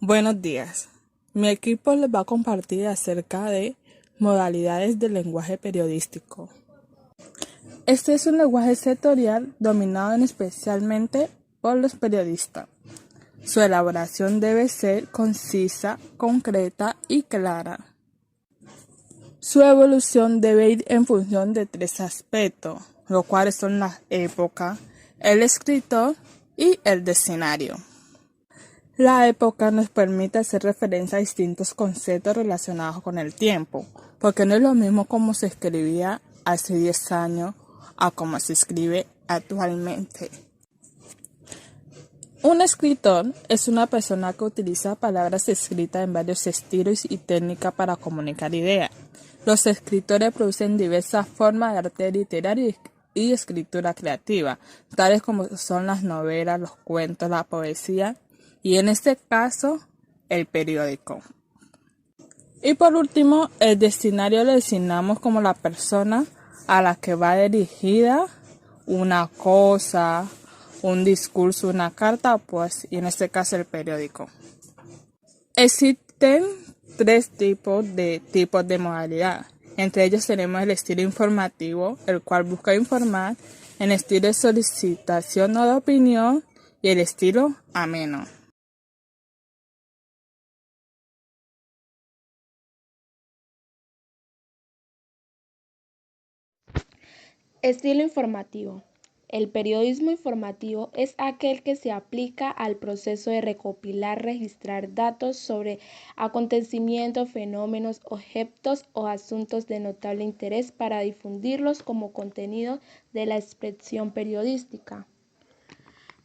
Buenos días. Mi equipo les va a compartir acerca de modalidades del lenguaje periodístico. Este es un lenguaje sectorial dominado especialmente por los periodistas. Su elaboración debe ser concisa, concreta y clara. Su evolución debe ir en función de tres aspectos, los cuales son la época, el escritor y el diccionario. La época nos permite hacer referencia a distintos conceptos relacionados con el tiempo, porque no es lo mismo como se escribía hace 10 años a como se escribe actualmente. Un escritor es una persona que utiliza palabras escritas en varios estilos y técnicas para comunicar ideas. Los escritores producen diversas formas de arte literario y escritura creativa, tales como son las novelas, los cuentos, la poesía y en este caso el periódico. Y por último, el diccionario lo designamos como la persona a la que va dirigida una cosa, un discurso, una carta, pues, y en este caso el periódico. Existen tres tipos de modalidad. Entre ellos tenemos el estilo informativo, el cual busca informar, el estilo de solicitación o de opinión y el estilo ameno. Estilo informativo. El periodismo informativo es aquel que se aplica al proceso de recopilar, registrar datos sobre acontecimientos, fenómenos, objetos o asuntos de notable interés para difundirlos como contenido de la expresión periodística.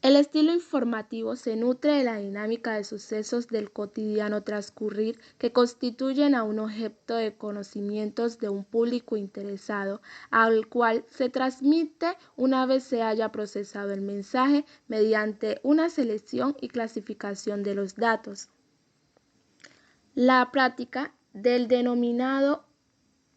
El estilo informativo se nutre de la dinámica de sucesos del cotidiano transcurrir que constituyen a un objeto de conocimientos de un público interesado, al cual se transmite una vez se haya procesado el mensaje mediante una selección y clasificación de los datos. La práctica del denominado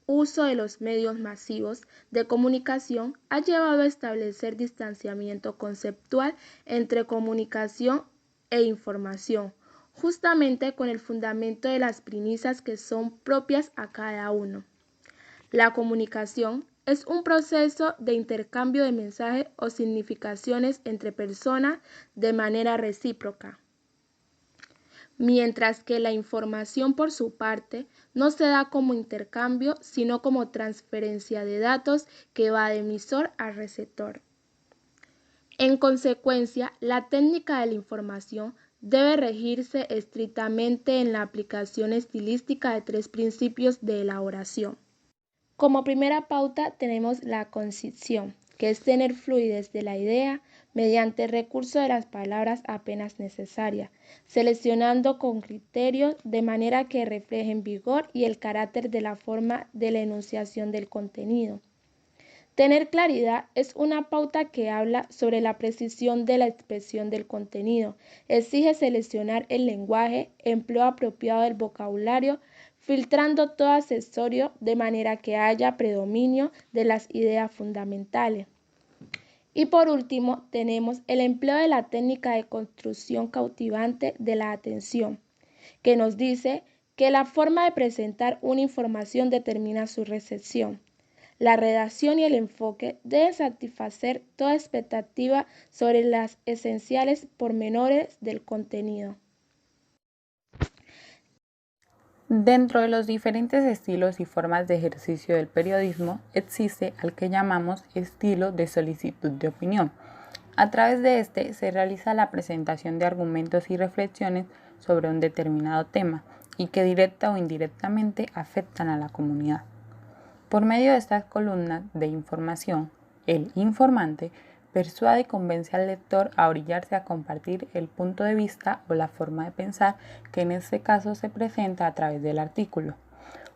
uso de los medios masivos de comunicación ha llevado a establecer distanciamiento conceptual entre comunicación e información, justamente con el fundamento de las premisas que son propias a cada uno. La comunicación es un proceso de intercambio de mensajes o significaciones entre personas de manera recíproca, mientras que la información por su parte no se da como intercambio, sino como transferencia de datos que va de emisor a receptor. En consecuencia, la técnica de la información debe regirse estrictamente en la aplicación estilística de tres principios de elaboración. Como primera pauta tenemos la concisión, que es tener fluidez de la idea mediante el recurso de las palabras apenas necesarias, seleccionando con criterio de manera que reflejen vigor y el carácter de la forma de la enunciación del contenido. Tener claridad es una pauta que habla sobre la precisión de la expresión del contenido. Exige seleccionar el lenguaje, empleo apropiado del vocabulario, filtrando todo accesorio de manera que haya predominio de las ideas fundamentales. Y por último, tenemos el empleo de la técnica de construcción cautivante de la atención, que nos dice que la forma de presentar una información determina su recepción. La redacción y el enfoque deben satisfacer toda expectativa sobre las esenciales pormenores del contenido. Dentro de los diferentes estilos y formas de ejercicio del periodismo existe al que llamamos estilo de solicitud de opinión. A través de este se realiza la presentación de argumentos y reflexiones sobre un determinado tema y que directa o indirectamente afectan a la comunidad. Por medio de estas columnas de información, el informante persuade y convence al lector a orillarse a compartir el punto de vista o la forma de pensar que en este caso se presenta a través del artículo.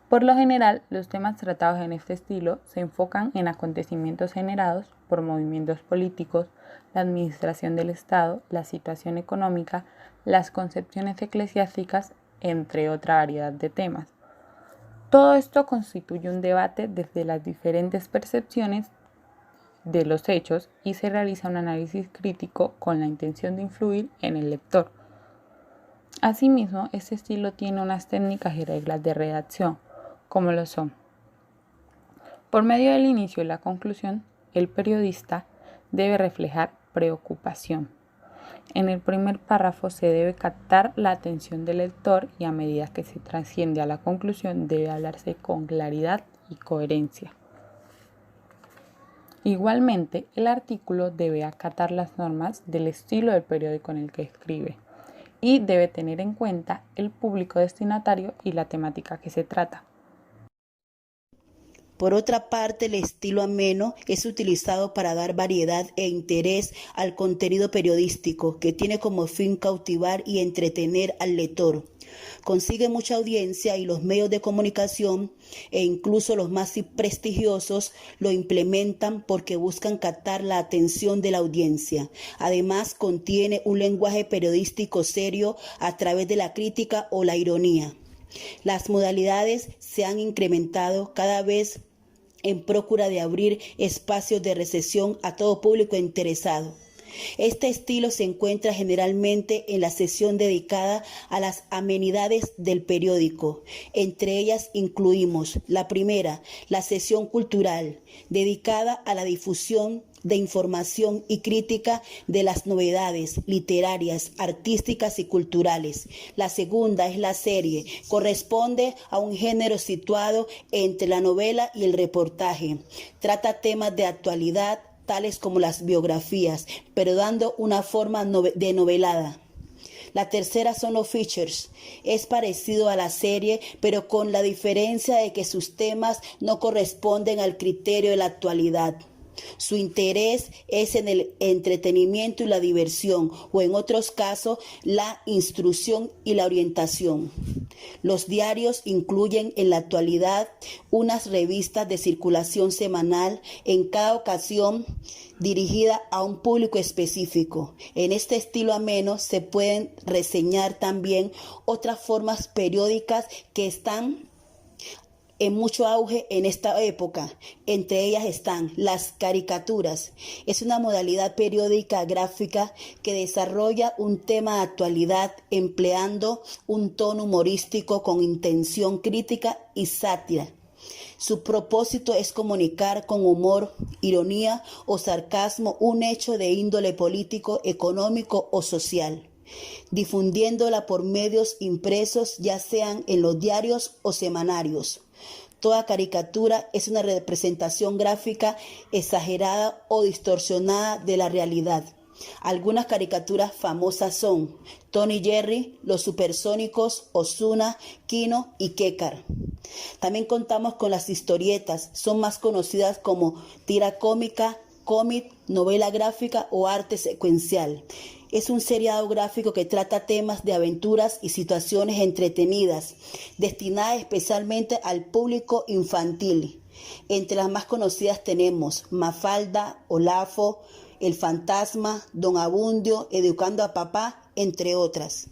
Por lo general, los temas tratados en este estilo se enfocan en acontecimientos generados por movimientos políticos, la administración del Estado, la situación económica, las concepciones eclesiásticas, entre otra variedad de temas. Todo esto constituye un debate desde las diferentes percepciones de los hechos y se realiza un análisis crítico con la intención de influir en el lector. Asimismo, este estilo tiene unas técnicas y reglas de redacción, como lo son: por medio del inicio y la conclusión, el periodista debe reflejar preocupación. En el primer párrafo se debe captar la atención del lector y a medida que se trasciende a la conclusión debe hablarse con claridad y coherencia. Igualmente, el artículo debe acatar las normas del estilo del periódico en el que escribe y debe tener en cuenta el público destinatario y la temática que se trata. Por otra parte, el estilo ameno es utilizado para dar variedad e interés al contenido periodístico, que tiene como fin cautivar y entretener al lector. Consigue mucha audiencia y los medios de comunicación, e incluso los más prestigiosos, lo implementan porque buscan captar la atención de la audiencia. Además, contiene un lenguaje periodístico serio a través de la crítica o la ironía. Las modalidades se han incrementado cada vez en procura de abrir espacios de recepción a todo público interesado. Este estilo se encuentra generalmente en la sección dedicada a las amenidades del periódico. Entre ellas incluimos la primera, la sección cultural, dedicada a la difusión de información y crítica de las novedades literarias, artísticas y culturales. La segunda es la serie, corresponde a un género situado entre la novela y el reportaje. Trata temas de actualidad, tales como las biografías, pero dando una forma de novelada. La tercera son los features. Es parecido a la serie, pero con la diferencia de que sus temas no corresponden al criterio de la actualidad. Su interés es en el entretenimiento y la diversión, o en otros casos, la instrucción y la orientación. Los diarios incluyen en la actualidad unas revistas de circulación semanal, en cada ocasión dirigida a un público específico. En este estilo ameno se pueden reseñar también otras formas periódicas que están en mucho auge en esta época. Entre ellas están las caricaturas. Es una modalidad periódica gráfica que desarrolla un tema de actualidad empleando un tono humorístico con intención crítica y sátira. Su propósito es comunicar con humor, ironía o sarcasmo un hecho de índole político, económico o social, difundiéndola por medios impresos, ya sean en los diarios o semanarios. Toda caricatura es una representación gráfica exagerada o distorsionada de la realidad. Algunas caricaturas famosas son Tom y Jerry, Los Supersónicos, Ozuna, Kino y Kécar. También contamos con las historietas, son más conocidas como tira cómica, cómic, novela gráfica o arte secuencial. Es un seriado gráfico que trata temas de aventuras y situaciones entretenidas, destinadas especialmente al público infantil. Entre las más conocidas tenemos Mafalda, Olafo, El Fantasma, Don Abundio, Educando a Papá, entre otras.